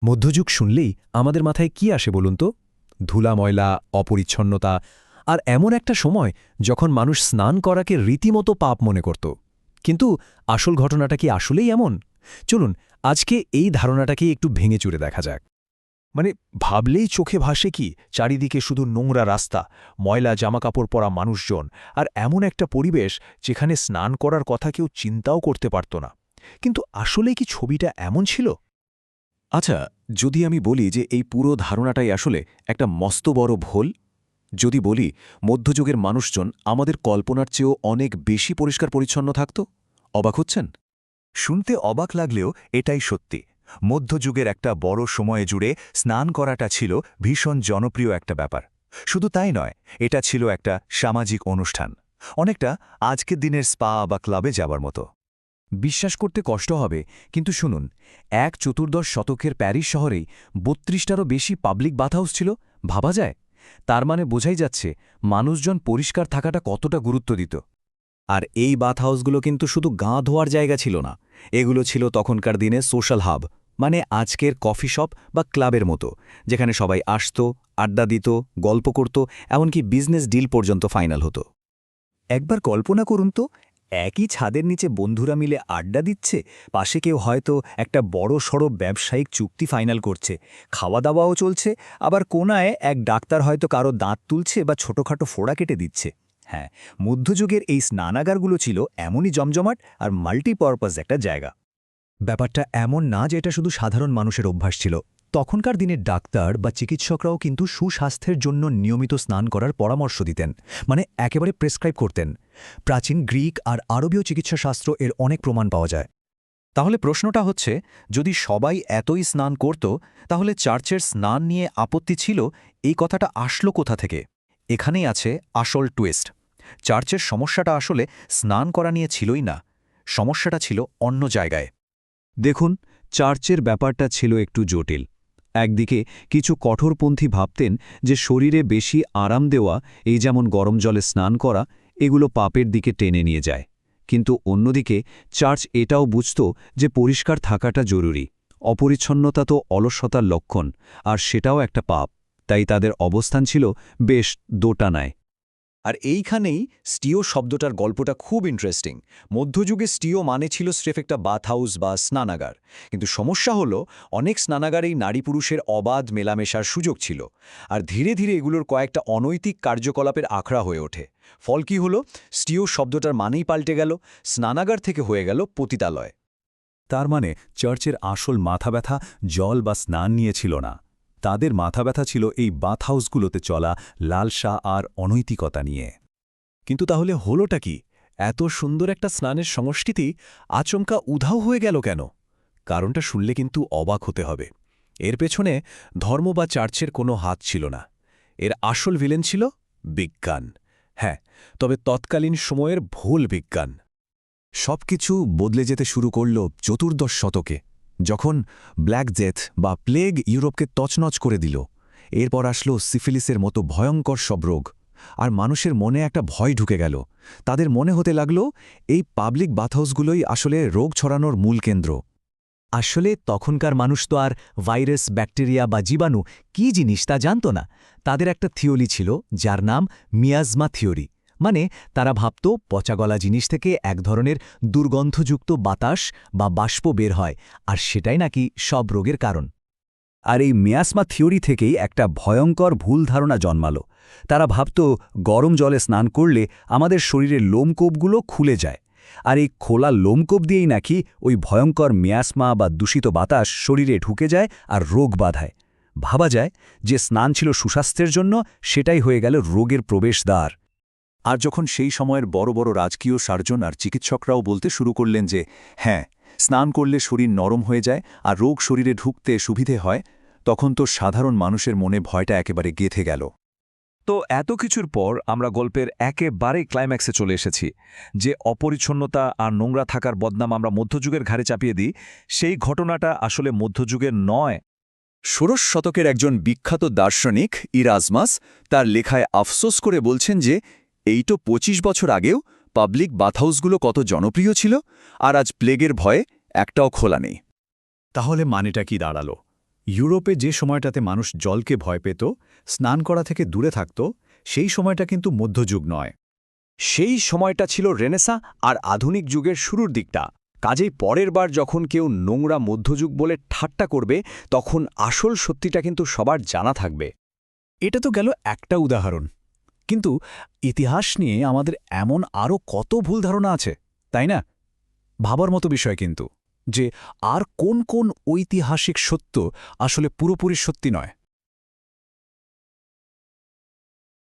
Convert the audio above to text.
মধ্যযুগ শুনলেই আমাদের মাথায় কি আসে বলুন তো? ধুলা ময়লা, অপরিচ্ছন্নতা, আর এমন একটা সময় যখন মানুষ স্নান করাকে রীতিমতো পাপ মনে করত। কিন্তু আসল ঘটনাটা কি আসলেই এমন? চলুন আজকে এই ধারণাটাকেই একটু ভেঙে চুরে দেখা যাক। ভাবলেই চোখে ভাসে কি চারিদিকে শুধু নোংরা রাস্তা, ময়লা জামাকাপড় পরা মানুষজন, আর এমন একটা পরিবেশ যেখানে স্নান করার কথা কেউ চিন্তাও করতে পারত না। কিন্তু আসলে কি ছবিটা এমন ছিল? আচ্ছা, যদি আমি বলি যে এই পুরো ধারণাটাই আসলে একটা মস্ত বড় ভুল, যদি বলি মধ্যযুগের মানুষজন আমাদের কল্পনার চেয়েও অনেক বেশি পরিষ্কার পরিচ্ছন্ন থাকত, অবাক হচ্ছেন? শুনতে অবাক লাগলেও এটাই সত্যি। মধ্যযুগের একটা বড় সময়ে জুড়ে স্নান করাটা ছিল ভীষণ জনপ্রিয় একটা ব্যাপার। শুধু তাই নয়, এটা ছিল একটা সামাজিক অনুষ্ঠান, অনেকটা আজকের দিনের স্পা বা ক্লাবে যাবার মতো। বিশ্বাস করতে কষ্ট হবে, কিন্তু শুনুন, ১/৪ শতকের প্যারিস শহরেই ৩২টারও বেশি পাবলিক বাথহাউস ছিল। ভাবা যায়? তার মানে বোঝাই যাচ্ছে মানুষজন পরিষ্কার থাকাটা কতটা গুরুত্ব দিত। আর এই বাথহাউসগুলো কিন্তু শুধু গা ধোয়ার জায়গা ছিল না, এগুলো ছিল তখনকার দিনে সোশ্যাল হাব, মানে আজকের কফি শপ বা ক্লাবের মতো, যেখানে সবাই আসত, আড্ডা দিত, গল্প করত, এমনকি বিজনেস ডিল পর্যন্ত ফাইনাল হতো। একবার কল্পনা করুন তো, একই ছাদের নিচে বন্ধুরা মিলে আড্ডা দিচ্ছে, পাশে কেউ হয়তো একটা বড় সড়ো ব্যবসায়িক চুক্তি ফাইনাল করছে, খাওয়া দাওয়াও চলছে, আবার কোনায় এক ডাক্তার হয়তো কারো দাঁত তুলছে বা ছোটখাটো ফোড়া কেটে দিচ্ছে। হ্যাঁ, মধ্যযুগের এই স্নানাগারগুলো ছিল এমনই জমজমাট আর মাল্টিপারপাস একটা জায়গা। ব্যাপারটা এমন না যে এটা শুধু সাধারণ মানুষের অভ্যাস ছিল। তখনকার দিনের ডাক্তার বা চিকিৎসকরাও কিন্তু সুস্বাস্থ্যের জন্য নিয়মিত স্নান করার পরামর্শ দিতেন, মানে একেবারে প্রেসক্রাইব করতেন। প্রাচীন গ্রিক আর আরবীয় চিকিৎসাশাস্ত্র এর অনেক প্রমাণ পাওয়া যায়। তাহলে প্রশ্নটা হচ্ছে, যদি সবাই এতই স্নান করত, তাহলে চার্চের স্নান নিয়ে আপত্তি ছিল, এই কথাটা আসলো কোথা থেকে? এখানেই আছে আসল টুইস্ট। চার্চের সমস্যাটা আসলে স্নান করা নিয়ে ছিলই না, সমস্যাটা ছিল অন্য জায়গায়। দেখুন, চার্চের ব্যাপারটা ছিল একটু জটিল। একদিকে কিছু কঠোরপন্থী ভাবতেন যে শরীরে বেশি আরাম দেওয়া, এই যেমন গরম জলে স্নান করা, এগুলো পাপের দিকে টেনে নিয়ে যায়। কিন্তু অন্যদিকে চার্চ এটাও বুঝত যে পরিষ্কার থাকাটা জরুরি। অপরিচ্ছন্নতা তো অলসতার লক্ষণ, আর সেটাও একটা পাপ। তাই তাদের অবস্থান ছিল বেশ দোটানায়। আর এইখানেই স্টিও শব্দটার গল্পটা খুব ইন্টারেস্টিং। মধ্যযুগে স্টিও মানে ছিল স্রেফ একটা বাথহাউস বা স্নানাগার, কিন্তু সমস্যা হলো অনেক স্নানাগারেই নারী পুরুষের অবাধ মেলামেশার সুযোগ ছিল, আর ধীরে ধীরে এগুলোর কয়েকটা অনৈতিক কার্যকলাপের আখড়া হয়ে ওঠে। ফল কি হলো? স্টিও শব্দটার মানেই পাল্টে গেল, স্নানাগার থেকে হয়ে গেল পতিতালয়। তার মানে চার্চের আসল মাথা ব্যথা জল বা স্নান নিয়ে ছিল না, তাদের মাথা ব্যথা ছিল এই বাথহাউসগুলোতে চলা লালসা আর অনৈতিকতা নিয়ে। কিন্তু তাহলে হলোটা কি? এত সুন্দর একটা স্নানের সংস্কৃতি আচমকা উধাও হয়ে গেল কেন? কারণটা শুনলে কিন্তু অবাক হতে হবে। এর পেছনে ধর্ম বা চার্চের কোনো হাত ছিল না। এর আসল ভিলেন ছিল বিজ্ঞান। হ্যাঁ, তবে তৎকালীন সময়ের ভুল বিজ্ঞান। সবকিছু বদলে যেতে শুরু করল ১৪দশ শতকে, যখন ব্ল্যাক ডেথ বা প্লেগ ইউরোপকে তছনছ করে দিল। এরপর আসলো সিফিলিসের মতো ভয়ঙ্কর সব রোগ, আর মানুষের মনে একটা ভয় ঢুকে গেল। তাদের মনে হতে লাগলো এই পাবলিক বাথহাউসগুলোই আসলে রোগ ছড়ানোর মূল কেন্দ্র। আসলে তখনকার মানুষ তো আর ভাইরাস, ব্যাকটেরিয়া বা জীবাণু কি জিনিস তা জানত না। তাদের একটা থিওরি ছিল যার নাম মিয়াজমা থিওরি, মানে তারা ভাবত পচাগলা জিনিস থেকে এক ধরনের দুর্গন্ধযুক্ত বাতাস বা বাষ্প বের হয়, আর সেটাই নাকি সব রোগের কারণ। আর এই মিয়াজমা থিওরি থেকেই একটা ভয়ঙ্কর ভুল ধারণা জন্মালো। তারা ভাবত গরম জলে স্নান করলে আমাদের শরীরের লোমকূপগুলো খুলে যায়, আর এই খোলা লোমকূপ দিয়েই নাকি ওই ভয়ঙ্কর মিয়াসমা বা দূষিত বাতাস শরীরে ঢুকে যায় আর রোগ বাঁধায়। ভাবা যায় যে স্নান ছিল সুস্বাস্থ্যের জন্য, সেটাই হয়ে গেল রোগের প্রবেশদ্বার। আর যখন সেই সময়ের বড় বড় রাজকীয় সার্জন আর চিকিৎসকরাও বলতে শুরু করলেন যে হ্যাঁ, স্নান করলে শরীর নরম হয়ে যায় আর রোগ শরীরে ঢুকতে সুবিধে হয়, তখন তো সাধারণ মানুষের মনে ভয়টা একেবারে গেঁথে গেল। তো এত কিছুর পর আমরা গল্পের একেবারে ক্লাইম্যাক্সে চলে এসেছি। যে অপরিচ্ছন্নতা আর নোংরা থাকার বদনাম আমরা মধ্যযুগের ঘাড়ে চাপিয়ে দিই, সেই ঘটনাটা আসলে মধ্যযুগের নয়। ১৬শ শতকের একজন বিখ্যাত দার্শনিক ইরাজমাস তার লেখায় আফসোস করে বলছেন যে এই তো ২৫ বছর আগেও পাবলিক বাথহাউসগুলো কত জনপ্রিয় ছিল, আর আজ প্লেগের ভয়ে একটাও খোলা নেই। তাহলে মানেটা কি দাঁড়ালো? ইউরোপে যে সময়টাতে মানুষ জলকে ভয় পেত, স্নান করা থেকে দূরে থাকত, সেই সময়টা কিন্তু মধ্যযুগ নয়। সেই সময়টা ছিল রেনেসা আর আধুনিক যুগের শুরুর দিকটা। কাজেই পরের বার যখন কেউ নোংরা মধ্যযুগ বলে ঠাট্টা করবে, তখন আসল সত্যিটা কিন্তু সবার জানা থাকবে। এটা তো গেল একটা উদাহরণ, কিন্তু ইতিহাস নিয়ে আমাদের এমন আরও কত ভুল ধারণা আছে, তাই না? ভাবার মতো বিষয় কিন্তু, যে আর কোন কোন ঐতিহাসিক সত্য আসলে পুরোপুরি সত্যি নয়।